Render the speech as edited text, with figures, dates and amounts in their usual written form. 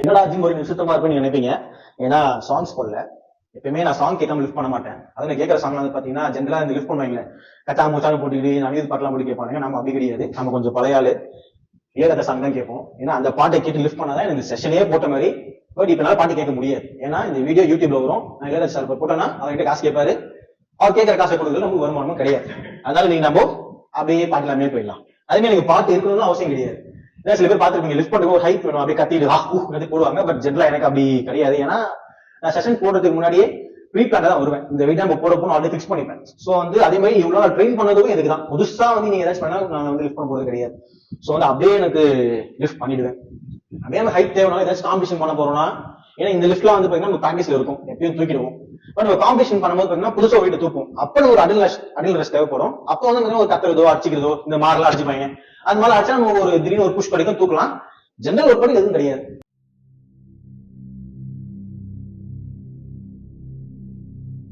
என்னடா ஜிம் ஒரு நிமிஷமா இருக்குன்னு நினைப்பீங்க. ஏன்னா சாங்ஸ் போடல. எப்பயுமே நான் சாங் கேட்காம லிஃப்ட் பண்ண மாட்டேன். அதுல கேட்கற சாங் வந்து பாத்தீங்கன்னா ஜென்ரலா இந்த லிஃப்ட் பண்ணுவாங்க கச்சா மூச்சாலும் போட்டுக்கிட்டு நவீன பாட்டுலாம் போட்டு கேட்பாங்க. நம்ம அப்படி கிடையாது. நம்ம கொஞ்சம் பழைய ஆளு. ஏகத்த சாங் தான் கேட்போம். ஏன்னா அந்த பாட்டை கேட்டு லிஃப்ட் பண்ணாதான் எனக்கு செஷனே போட்ட மாதிரி. பட் இப்ப என்னால பாட்டு கேட்க முடியாது. ஏன்னா இந்த வீடியோ யூடியூப்ல வரும். நான் ஏகத்த சார் போட்டேன்னா அவர்கிட்ட காசு கேட்பாரு. அவர் கேட்கற காசை கொடுக்குறது நமக்கு வருமானமும் கிடையாது. அதனால நீங்க நம்ம அப்படியே பாட்டு எல்லாமே போயிடலாம். அதே மாதிரி எனக்கு பாட்டு இருக்கணும்னு அவசியம் கிடையாது. சில பேர் பாத்துருப்பீங்க லிஃப்ட் பண்ணுறது ஒரு ஹைப் வேணும், அப்படியே கத்திட்டு போடுவாங்க. பட் ஜென்ரலா எனக்கு அப்படி கிடையாது. ஏன்னா நான் செஷன் போடுறதுக்கு முன்னாடியே ப்ரீ பிளான் தான் வருவேன். இந்த வீட்டை நம்ம போட போகணும் ஆல்ரெடி ஃபிக்ஸ் பண்ணிப்பேன். சோ வந்து அதே மாதிரி இவ்வளவு நான் ட்ரெயின் பண்ணதுக்கும் எனக்கு தான். புதுசா வந்து நீங்க ஏதாச்சும் பண்ணா நான் வந்து லிஃப்ட் பண்ண போறது கிடையாது. சோ வந்து அப்படியே எனக்கு லிஃப்ட் பண்ணிடுவேன். அப்படியே நம்ம ஹைட் தேவைன்னா ஏதாச்சும் காம்படிஷன் பண்ண போறோம்னா, ஏன்னா இந்த லிஃப்ட்லாம் வந்து பாத்தீங்கன்னா நம்ம பிராக்டிஸ்ல இருக்கும், எப்பயும் தூக்கிடுவோம். பட் நம்ம காம்படிஷன் பண்ணும்போது பாத்தீங்கன்னா புதுசா வீட்டை தூக்கும். அப்ப ஒரு அடில் ரெஸ்ட் தேவைப்படும். அப்ப வந்து ஒரு கத்துறதோ அடிச்சுக்கிறதோ இந்த மாதிரிலாம் அடிச்சுப்பாங்க. அது மாதிரி அடிச்சா நம்ம ஒரு திடீர்னு ஒரு புஷ் படிக்கும் தூக்கலாம். ஜென்ரல் ஒர்க் படி எதுவும் கிடையாது.